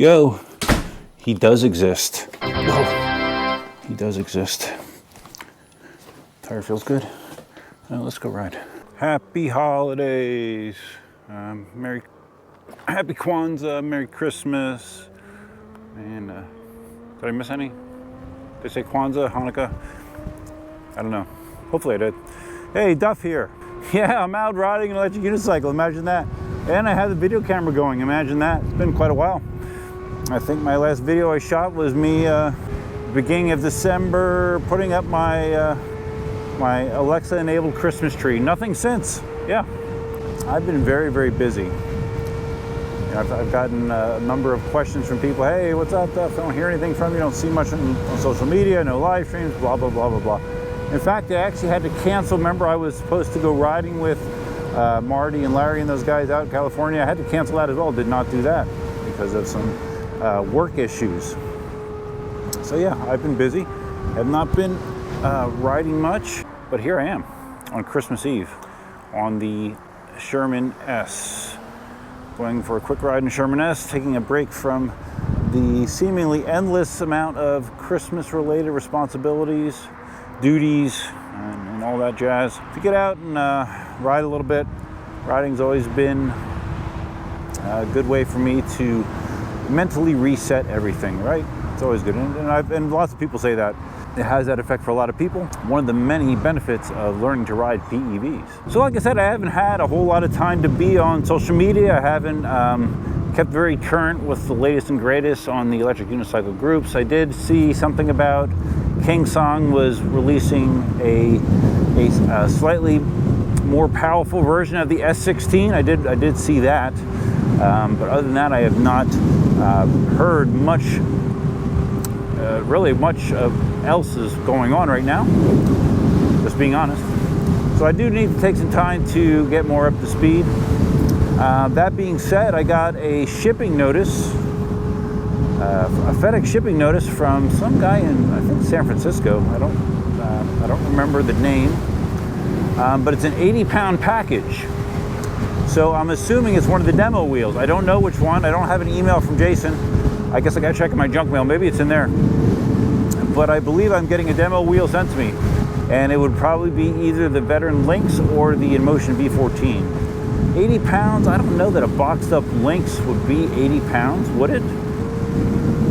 Yo, he does exist. Whoa, he does exist. Tire feels good. Let's go ride. Happy holidays. Happy Kwanzaa, Merry Christmas. And did I miss any? Did they say Kwanzaa, Hanukkah? I don't know. Hopefully I did. Hey, Duff here. Yeah, I'm out riding an electric unicycle. Imagine that. And I have the video camera going. Imagine that. It's been quite a while. I think my last video I shot was me beginning of December putting up my my Alexa enabled Christmas tree. Nothing since. Yeah, I've been very, very busy. I've gotten a number of questions from people. Hey, what's up, Duff? I don't hear anything from you. Don't see much on social media. No live streams. Blah blah blah blah blah. In fact, I actually had to cancel. Remember, I was supposed to go riding with Marty and Larry and those guys out in California. I had to cancel that as well. Did not do that because of some work issues. So yeah, I've been busy. Have not been riding much, but here I am on Christmas Eve on the Sherman S. Going for a quick ride in Sherman S, taking a break from the seemingly endless amount of Christmas-related responsibilities, duties, and all that jazz. To get out and ride a little bit. Riding's always been a good way for me to mentally reset everything, right? It's always good, and lots of people say that. It has that effect for a lot of people. One of the many benefits of learning to ride PEVs. So like I said, I haven't had a whole lot of time to be on social media. I haven't kept very current with the latest and greatest on the electric unicycle groups. I did see something about KingSong was releasing a slightly more powerful version of the S16. I did see that, but other than that, I have not heard much. Really much else is going on right now, just being honest. So I do need to take some time to get more up to speed. That being said, I got a shipping notice, a FedEx shipping notice from some guy in, I think, San Francisco. I don't remember the name, but it's an 80-pound package. So I'm assuming it's one of the demo wheels. I don't know which one. I don't have an email from Jason. I guess I gotta check in my junk mail. Maybe it's in there. But I believe I'm getting a demo wheel sent to me. And it would probably be either the Veteran Lynx or the Inmotion V14. 80 pounds, I don't know that a boxed up Lynx would be 80 pounds, would it?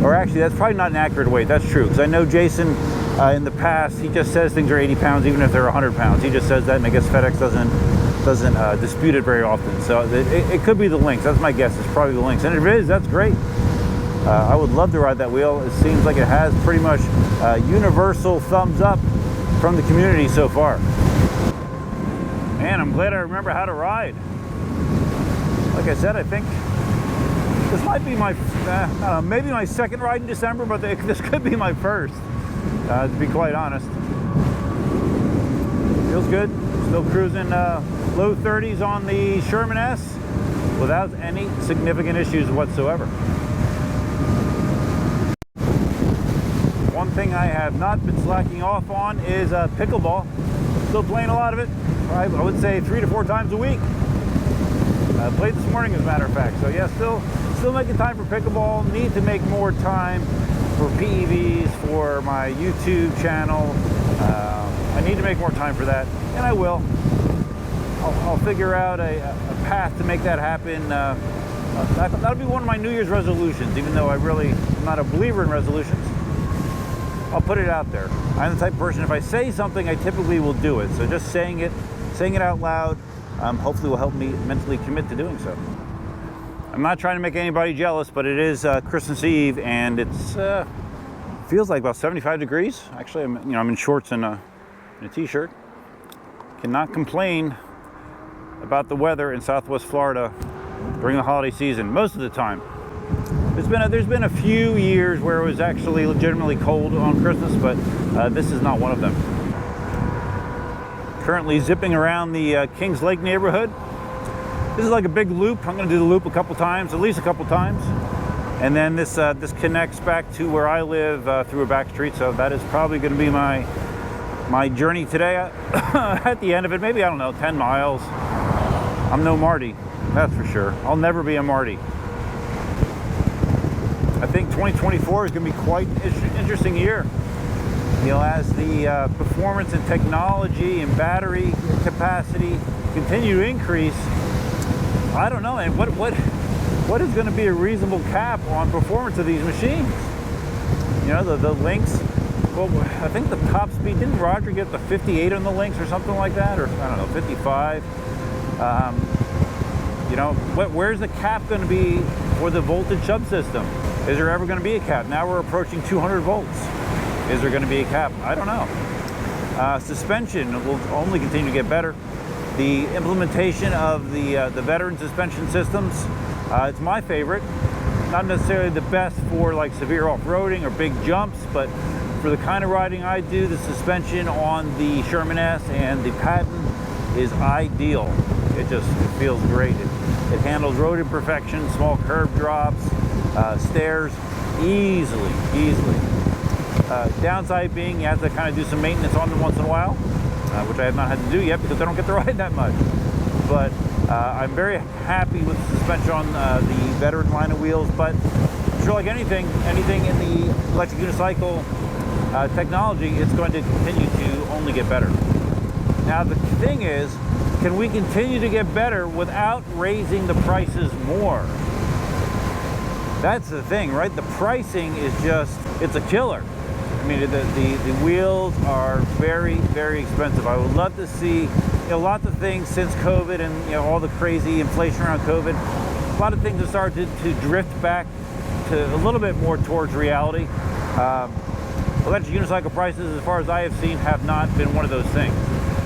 Or actually, that's probably not an accurate weight. That's true, because I know Jason in the past, he just says things are 80 pounds even if they're 100 pounds. He just says that, and I guess FedEx doesn't dispute it very often. So it could be the Lynx. That's my guess. It's probably the Lynx. And if it is, that's great. I would love to ride that wheel. It seems like it has pretty much universal thumbs up from the community so far. Man, I'm glad I remember how to ride. Like I said, I think this might be my, maybe my second ride in December, but this could be my first, to be quite honest. Feels good. Still cruising low 30s on the Sherman S without any significant issues whatsoever. One thing I have not been slacking off on is pickleball. Still playing a lot of it. I would say 3 to 4 times a week. Played this morning, as a matter of fact. So yeah, still making time for pickleball. Need to make more time for PEVs, for my YouTube channel. I need to make more time for that, and I will. I'll figure out a path to make that happen. That'll be one of my New Year's resolutions, even though I'm not a believer in resolutions. I'll put it out there. I'm the type of person, if I say something, I typically will do it. So just saying it out loud, hopefully will help me mentally commit to doing so. I'm not trying to make anybody jealous, but it is Christmas Eve, and it's feels like about 75 degrees. Actually, I'm in shorts and a t-shirt. Cannot complain about the weather in Southwest Florida during the holiday season most of the time. There's been a few years where it was actually legitimately cold on Christmas, but this is not one of them. Currently zipping around the Kings Lake neighborhood. This is like a big loop. I'm going to do the loop a couple times, at least a couple times. And then this connects back to where I live through a back street, so that is probably going to be my journey today. At the end of it, maybe, I don't know, 10 miles. I'm no Marty, that's for sure. I'll never be a Marty. 2024 is going to be quite an interesting year. You know, as the performance and technology and battery capacity continue to increase, I don't know, and what is going to be a reasonable cap on performance of these machines? You know, the Lynx, well, I think the top speed, didn't Roger get the 58 on the Lynx or something like that? Or, I don't know, 55? You know, where's the cap going to be for the voltage subsystem? Is there ever going to be a cap? Now we're approaching 200 volts. Is there going to be a cap? I don't know. Suspension will only continue to get better. The implementation of the veteran suspension systems, it's my favorite. Not necessarily the best for like severe off-roading or big jumps, but for the kind of riding I do, the suspension on the Sherman S and the Patton is ideal. It feels great. It handles road imperfections, small curb drops, stairs easily. Downside being you have to kind of do some maintenance on them once in a while, which I have not had to do yet because I don't get to ride that much. But I'm very happy with the suspension on the veteran line of wheels, but I'm sure like anything in the electric unicycle technology, it's going to continue to only get better. Now the thing is, can we continue to get better without raising the prices more? That's the thing, right? The pricing is just, it's a killer. I mean, the wheels are very, very expensive. I would love to see, you know, lots of things since COVID and, you know, all the crazy inflation around COVID. A lot of things have started to drift back to a little bit more towards reality. Electric unicycle prices, as far as I have seen, have not been one of those things.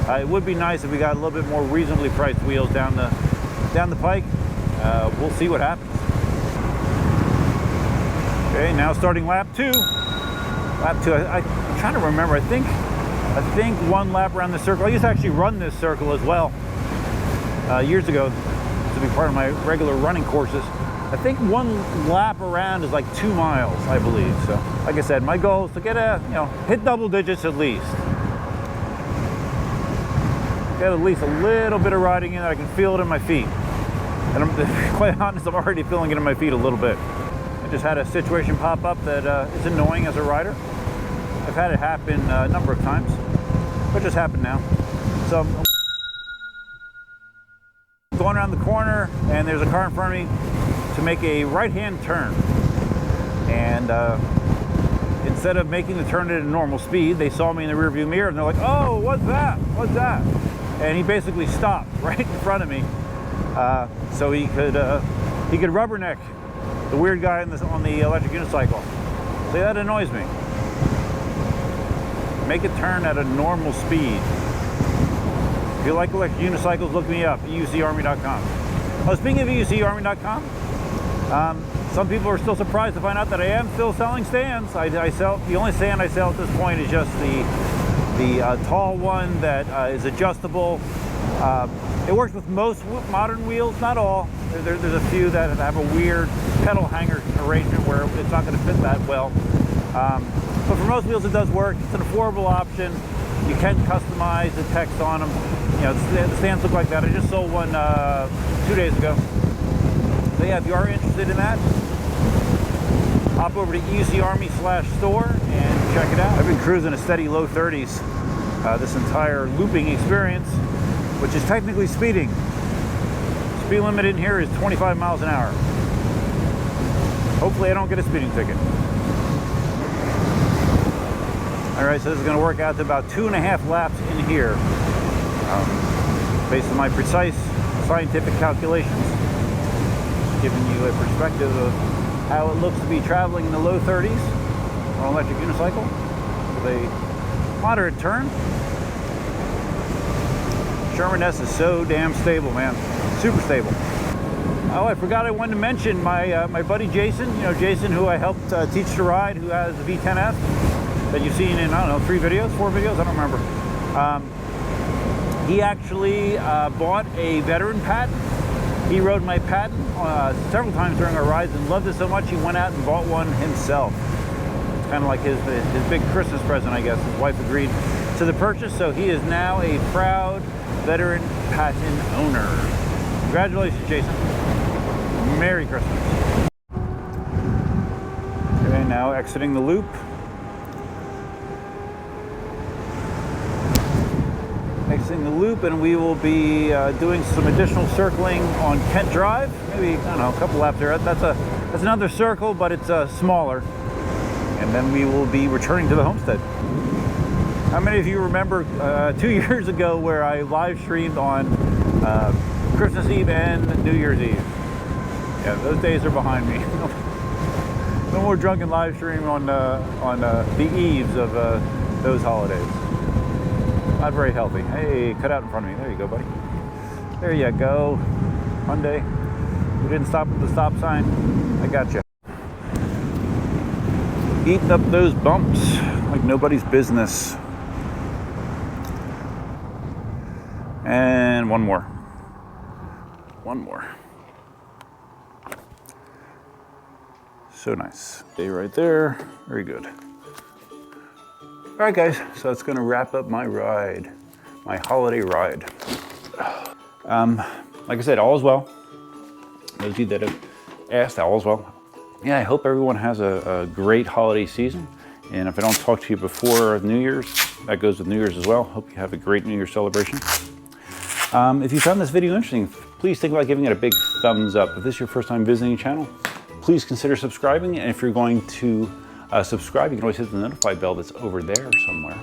It would be nice if we got a little bit more reasonably priced wheels down the pike. We'll see what happens. Okay, now starting lap two. Lap two, I'm trying to remember, I think one lap around the circle. I used to actually run this circle as well years ago to be part of my regular running courses. I think one lap around is like 2 miles, I believe. So, like I said, my goal is to get hit double digits at least. Get at least a little bit of riding in that I can feel it in my feet. And I'm quite honest, I'm already feeling it in my feet a little bit. I just had a situation pop up that is annoying as a rider. I've had it happen a number of times, but it just happened now. So I'm going around the corner and there's a car in front of me to make a right-hand turn. And instead of making the turn at a normal speed, they saw me in the rearview mirror and they're like, "Oh, what's that? What's that?" And he basically stopped right in front of me, so he could rubberneck the weird guy on the electric unicycle. So that annoys me. Make a turn at a normal speed. If you like electric unicycles, look me up at ucarmy.com. Oh, speaking of ucarmy.com, some people are still surprised to find out that I am still selling stands. I sell, the only stand I sell at this point is just the tall one that is adjustable. It works with most modern wheels, not all. There's a few that have a weird pedal hanger arrangement where it's not going to fit that well. But for most wheels it does work. It's an affordable option. You can customize the text on them. You know, the stands look like that. I just sold one 2 days ago. So yeah, if you are interested in that, hop over to ucarmy.com/store and check it out. I've been cruising a steady low 30s this entire looping experience, which is technically speeding. Speed limit in here is 25 miles an hour. Hopefully I don't get a speeding ticket. All right, so this is going to work out to about 2.5 laps in here, based on my precise scientific calculations. Just giving you a perspective of how it looks to be traveling in the low 30s on an electric unicycle with a moderate turn. Sherman S is so damn stable, man. Super stable. Oh, I forgot I wanted to mention my my buddy Jason. You know, Jason, who I helped teach to ride, who has the V10F that you've seen in, I don't know, 4 videos, I don't remember. He actually bought a veteran Patton. He rode my Patton several times during our rides and loved it so much he went out and bought one himself. It's kind of like his big Christmas present, I guess. His wife agreed to the purchase, so he is now a proud veteran Patton owner. Congratulations, Jason. Merry Christmas. And now exiting the loop. Exiting the loop, and we will be doing some additional circling on Kent Drive. Maybe, I don't know, a couple laps there. That's another circle, but it's smaller. And then we will be returning to the homestead. How many of you remember 2 years ago where I live streamed on Christmas Eve and New Year's Eve? Yeah, those days are behind me. No more drunken live stream on the eves of those holidays. Not very healthy. Hey, cut out in front of me. There you go, buddy. There you go. Hyundai. You didn't stop at the stop sign. I got you. Eating up those bumps like nobody's business. And one more. One more. So nice. Stay right there. Very good. All right, guys. So that's going to wrap up my ride, my holiday ride. Like I said, all is well. Those of you that have asked, all is well. Yeah, I hope everyone has a great holiday season. And if I don't talk to you before New Year's, that goes with New Year's as well. Hope you have a great New Year's celebration. If you found this video interesting, please think about giving it a big thumbs up. If this is your first time visiting the channel, please consider subscribing. And if you're going to subscribe, you can always hit the notify bell that's over there somewhere.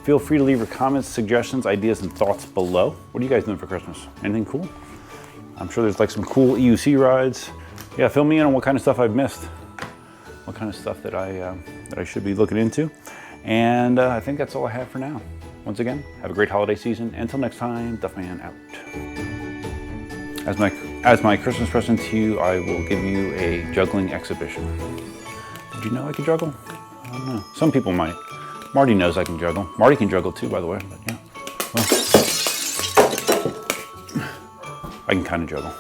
Feel free to leave your comments, suggestions, ideas, and thoughts below. What are you guys doing for Christmas? Anything cool? I'm sure there's like some cool EUC rides. Yeah, fill me in on what kind of stuff I've missed. What kind of stuff that I should be looking into. And I think that's all I have for now. Once again, have a great holiday season. Until next time, Duffman out. As my Christmas present to you, I will give you a juggling exhibition. Did you know I can juggle? I don't know. Some people might. Marty knows I can juggle. Marty can juggle too, by the way. But yeah. Well, I can kind of juggle.